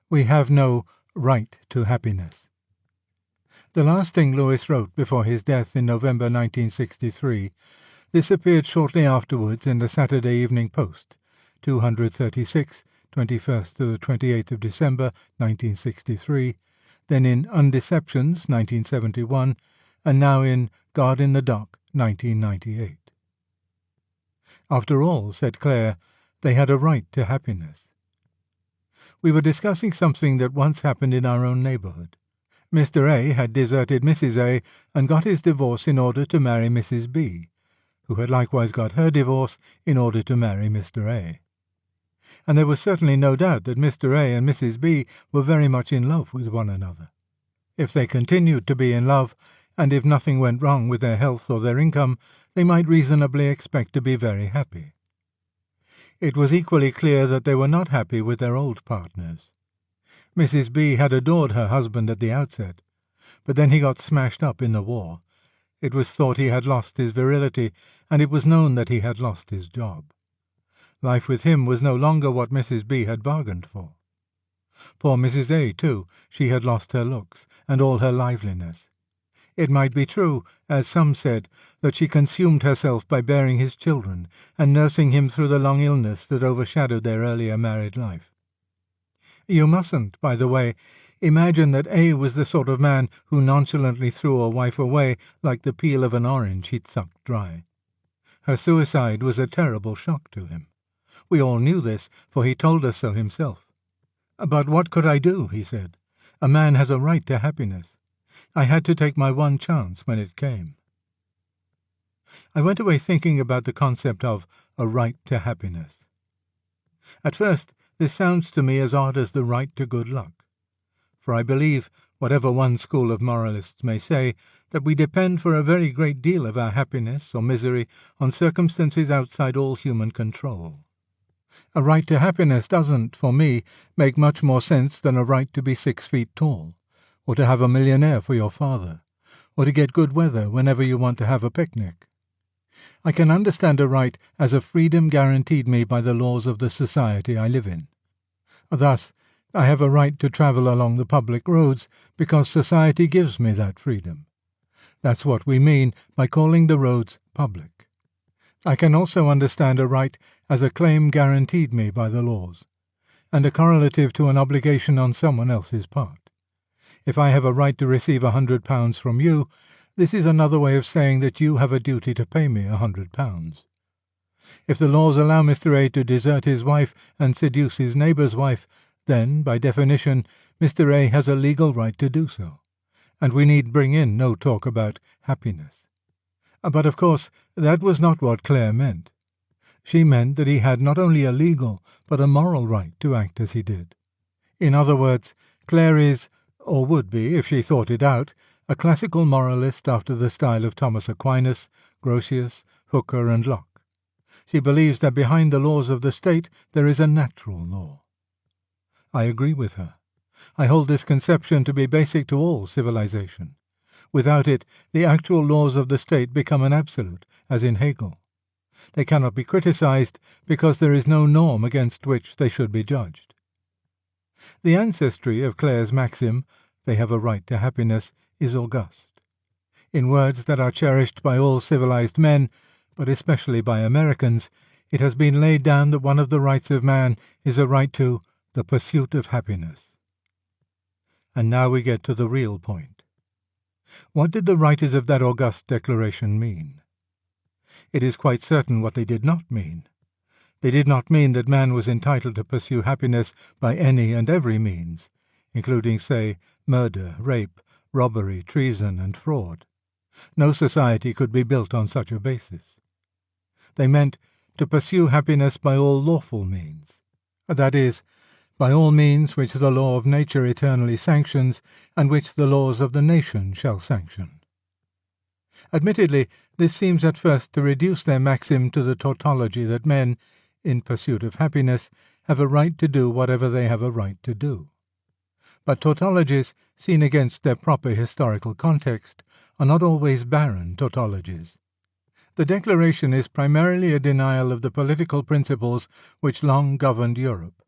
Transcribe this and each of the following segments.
We have no right to happiness. The last thing Lewis wrote before his death in November 1963, this appeared shortly afterwards in the Saturday Evening Post, 236, 21st to the 28th of December 1963, then in Undeceptions 1971, and now in God in the Dock 1998. After all, said Claire, they had a right to happiness. We were discussing something that once happened in our own neighbourhood. Mr. A had deserted Mrs. A and got his divorce in order to marry Mrs. B, who had likewise got her divorce in order to marry Mr. A. And there was certainly no doubt that Mr. A and Mrs. B were very much in love with one another. If they continued to be in love, and if nothing went wrong with their health or their income, they might reasonably expect to be very happy. It was equally clear that they were not happy with their old partners. Mrs. B had adored her husband at the outset, but then he got smashed up in the war. It was thought he had lost his virility, and it was known that he had lost his job. Life with him was no longer what Mrs. B had bargained for. Poor Mrs. A, too, she had lost her looks, and all her liveliness. It might be true, as some said, that she consumed herself by bearing his children, and nursing him through the long illness that overshadowed their earlier married life. You mustn't, by the way, imagine that A was the sort of man who nonchalantly threw a wife away like the peel of an orange he'd sucked dry. Her suicide was a terrible shock to him. We all knew this, for he told us so himself. "But what could I do?" he said. "A man has a right to happiness. I had to take my one chance when it came." I went away thinking about the concept of a right to happiness. At first, this sounds to me as odd as the right to good luck. For I believe, whatever one school of moralists may say, that we depend for a very great deal of our happiness or misery on circumstances outside all human control. A right to happiness doesn't, for me, make much more sense than a right to be 6 feet tall, or to have a millionaire for your father, or to get good weather whenever you want to have a picnic. I can understand a right as a freedom guaranteed me by the laws of the society I live in. Thus, I have a right to travel along the public roads because society gives me that freedom. That's what we mean by calling the roads public. I can also understand a right as a claim guaranteed me by the laws, and a correlative to an obligation on someone else's part. If I have a right to receive £100 from you, this is another way of saying that you have a duty to pay me £100. If the laws allow Mr. A to desert his wife and seduce his neighbour's wife, then, by definition, Mr. A has a legal right to do so, and we need bring in no talk about happiness. But, of course, that was not what Claire meant. She meant that he had not only a legal but a moral right to act as he did. In other words, Claire is, or would be if she thought it out, a classical moralist after the style of Thomas Aquinas, Grotius, Hooker and Locke. She believes that behind the laws of the state there is a natural law. I agree with her. I hold this conception to be basic to all civilization. Without it, the actual laws of the state become an absolute, as in Hegel. They cannot be criticized because there is no norm against which they should be judged. The ancestry of Claire's maxim, "They have a right to happiness," is august. In words that are cherished by all civilized men, but especially by Americans, it has been laid down that one of the rights of man is a right to the pursuit of happiness. And now we get to the real point. What did the writers of that august declaration mean? It is quite certain what they did not mean. They did not mean that man was entitled to pursue happiness by any and every means, including, say, murder, rape, robbery, treason, and fraud. No society could be built on such a basis. They meant to pursue happiness by all lawful means, that is, by all means which the law of nature eternally sanctions, and which the laws of the nation shall sanction. Admittedly, this seems at first to reduce their maxim to the tautology that men, in pursuit of happiness, have a right to do whatever they have a right to do. But tautologies, seen against their proper historical context, are not always barren tautologies. The Declaration is primarily a denial of the political principles which long governed Europe,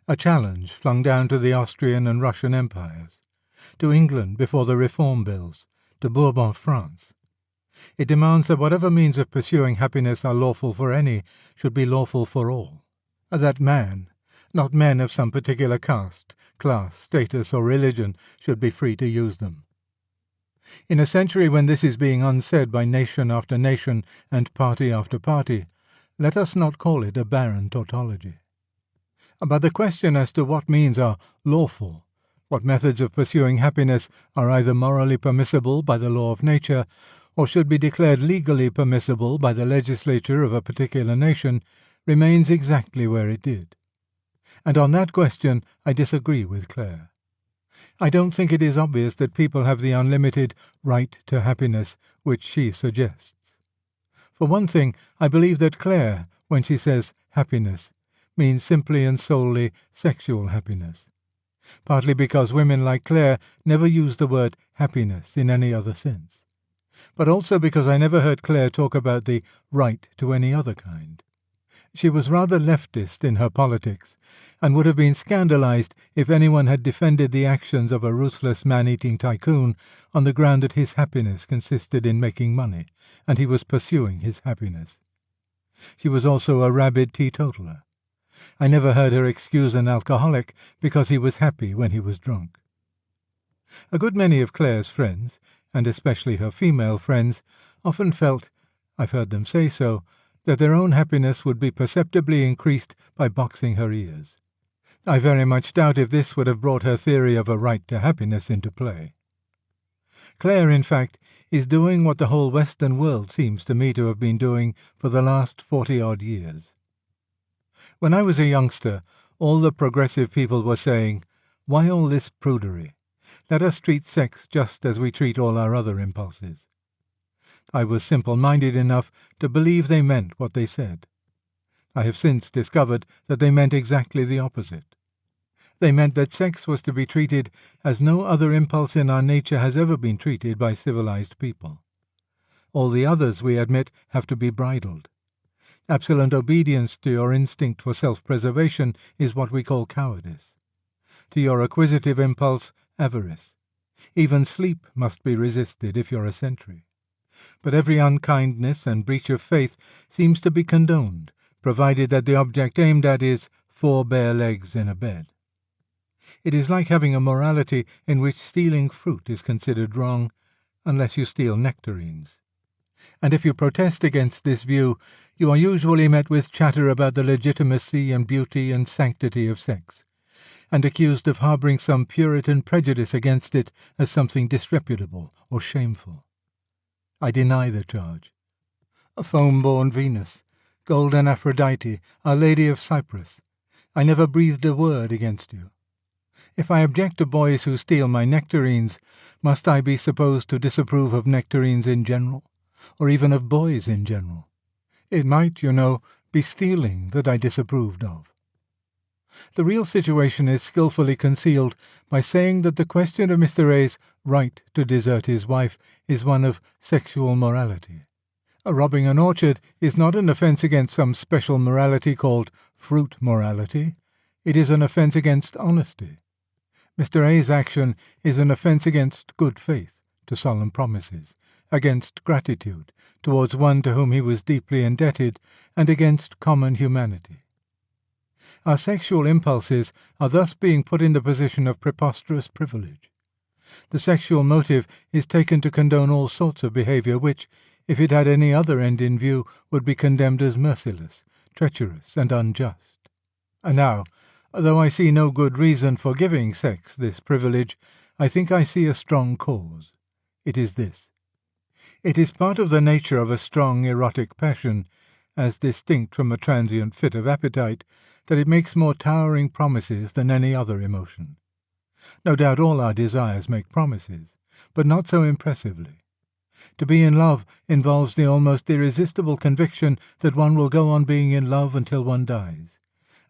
a challenge flung down to the Austrian and Russian empires, to England before the Reform Bills, to Bourbon France. It demands that whatever means of pursuing happiness are lawful for any should be lawful for all, that man, not men of some particular caste, class, status, or religion, should be free to use them. In a century when this is being unsaid by nation after nation and party after party, let us not call it a barren tautology. But the question as to what means are lawful, what methods of pursuing happiness are either morally permissible by the law of nature, or should be declared legally permissible by the legislature of a particular nation, remains exactly where it did. And on that question I disagree with Clare. I don't think it is obvious that people have the unlimited right to happiness which she suggests. For one thing, I believe that Clare, when she says happiness, means simply and solely sexual happiness, partly because women like Clare never use the word happiness in any other sense, but also because I never heard Clare talk about the right to any other kind. She was rather leftist in her politics, and would have been scandalized if anyone had defended the actions of a ruthless man-eating tycoon on the ground that his happiness consisted in making money, and he was pursuing his happiness. She was also a rabid teetotaler. I never heard her excuse an alcoholic because he was happy when he was drunk. A good many of Clare's friends, and especially her female friends, often felt, I've heard them say so, that their own happiness would be perceptibly increased by boxing her ears. I very much doubt if this would have brought her theory of a right to happiness into play. Clare, in fact, is doing what the whole Western world seems to me to have been doing for the last 40-odd years. When I was a youngster, all the progressive people were saying, "Why all this prudery? Let us treat sex just as we treat all our other impulses." I was simple-minded enough to believe they meant what they said. I have since discovered that they meant exactly the opposite. They meant that sex was to be treated as no other impulse in our nature has ever been treated by civilized people. All the others, we admit, have to be bridled. Absolute obedience to your instinct for self-preservation is what we call cowardice. To your acquisitive impulse, avarice. Even sleep must be resisted if you're a sentry. But every unkindness and breach of faith seems to be condoned, provided that the object aimed at is 4 bare legs in a bed. It is like having a morality in which stealing fruit is considered wrong, unless you steal nectarines. And if you protest against this view, you are usually met with chatter about the legitimacy and beauty and sanctity of sex, and accused of harbouring some Puritan prejudice against it as something disreputable or shameful. I deny the charge. A foam-born Venus, golden Aphrodite, Our Lady of Cyprus, I never breathed a word against you. If I object to boys who steal my nectarines, must I be supposed to disapprove of nectarines in general, or even of boys in general? It might, you know, be stealing that I disapproved of. The real situation is skilfully concealed by saying that the question of Mr. A's right to desert his wife is one of sexual morality. Robbing an orchard is not an offence against some special morality called fruit morality. It is an offence against honesty. Mr. A's action is an offence against good faith, to solemn promises, against gratitude towards one to whom he was deeply indebted, and against common humanity. Our sexual impulses are thus being put in the position of preposterous privilege. The sexual motive is taken to condone all sorts of behaviour which, if it had any other end in view, would be condemned as merciless, treacherous, and unjust. And now, though I see no good reason for giving sex this privilege, I think I see a strong cause. It is this. It is part of the nature of a strong erotic passion, as distinct from a transient fit of appetite, that it makes more towering promises than any other emotion. No doubt all our desires make promises, but not so impressively. To be in love involves the almost irresistible conviction that one will go on being in love until one dies,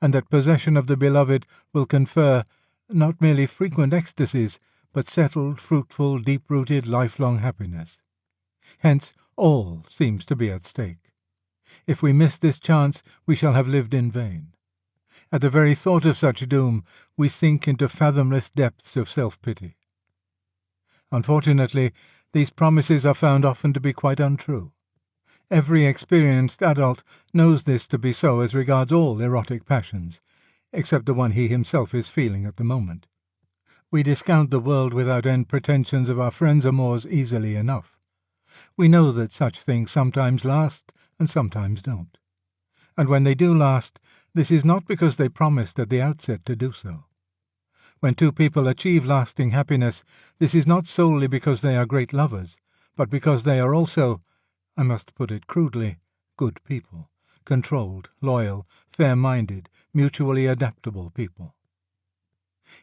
and that possession of the beloved will confer not merely frequent ecstasies, but settled, fruitful, deep-rooted, lifelong happiness. Hence all seems to be at stake. If we miss this chance, we shall have lived in vain. At the very thought of such doom, we sink into fathomless depths of self-pity. Unfortunately, these promises are found often to be quite untrue. Every experienced adult knows this to be so as regards all erotic passions, except the one he himself is feeling at the moment. We discount the world without end pretensions of our friends' amours easily enough. We know that such things sometimes last and sometimes don't. And when they do last, this is not because they promised at the outset to do so. When two people achieve lasting happiness, this is not solely because they are great lovers, but because they are also, I must put it crudely, good people, controlled, loyal, fair-minded, mutually adaptable people.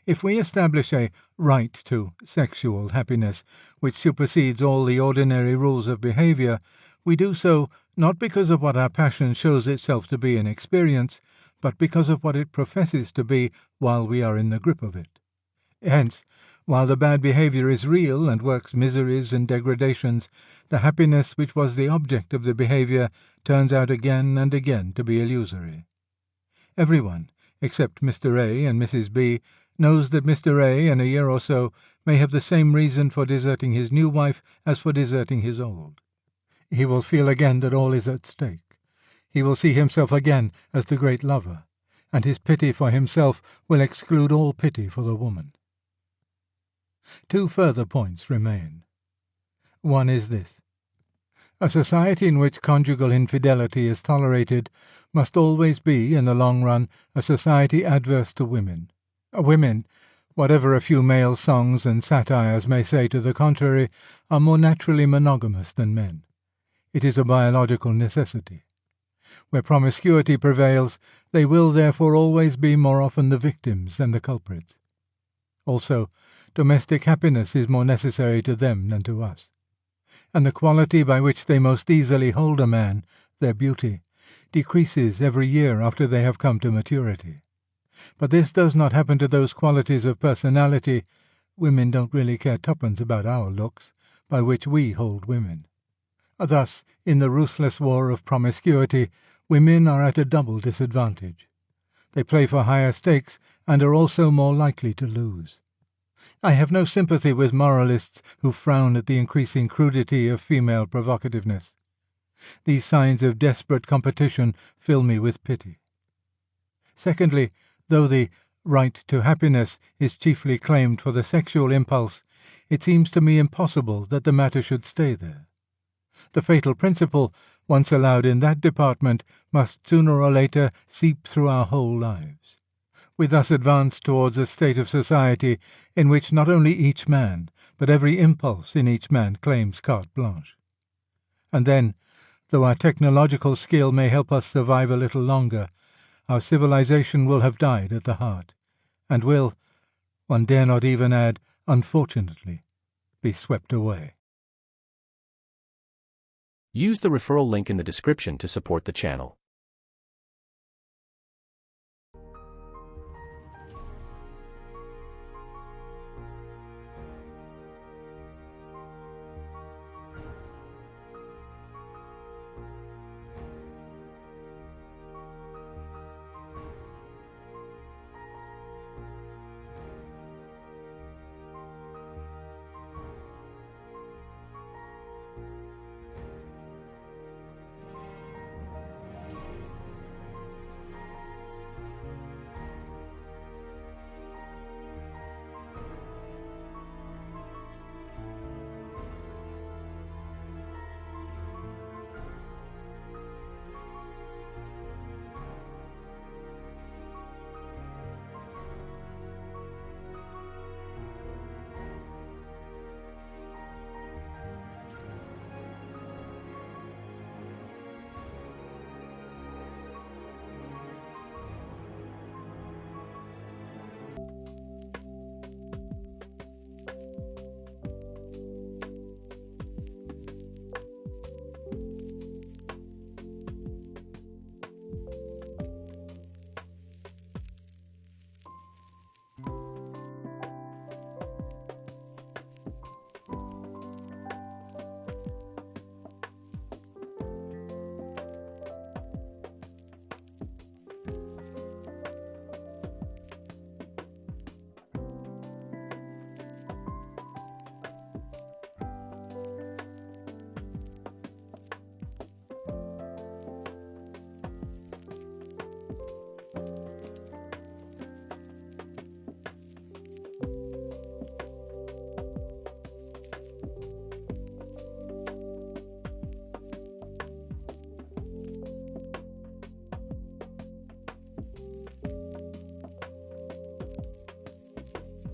If we establish a right to sexual happiness which supersedes all the ordinary rules of behavior, we do so not because of what our passion shows itself to be in experience, but because of what it professes to be while we are in the grip of it. Hence, while the bad behavior is real and works miseries and degradations, the happiness which was the object of the behavior turns out again and again to be illusory. Everyone, except Mr. A and Mrs. B, knows that Mr. A in a year or so may have the same reason for deserting his new wife as for deserting his old. He will feel again that all is at stake. He will see himself again as the great lover, and his pity for himself will exclude all pity for the woman. Two further points remain. One is this. A society in which conjugal infidelity is tolerated must always be, in the long run, a society adverse to women. Women, whatever a few male songs and satires may say to the contrary, are more naturally monogamous than men. It is a biological necessity. Where promiscuity prevails, they will therefore always be more often the victims than the culprits. Also, domestic happiness is more necessary to them than to us. And the quality by which they most easily hold a man, their beauty, decreases every year after they have come to maturity. But this does not happen to those qualities of personality — women don't really care twopence about our looks — by which we hold women. Thus, in the ruthless war of promiscuity, women are at a double disadvantage. They play for higher stakes and are also more likely to lose. I have no sympathy with moralists who frown at the increasing crudity of female provocativeness. These signs of desperate competition fill me with pity. Secondly, though the right to happiness is chiefly claimed for the sexual impulse, it seems to me impossible that the matter should stay there. The fatal principle, once allowed in that department, must sooner or later seep through our whole lives. We thus advance towards a state of society in which not only each man, but every impulse in each man claims carte blanche. And then, though our technological skill may help us survive a little longer, our civilization will have died at the heart, and will, one dare not even add, unfortunately, be swept away. Use the referral link in the description to support the channel.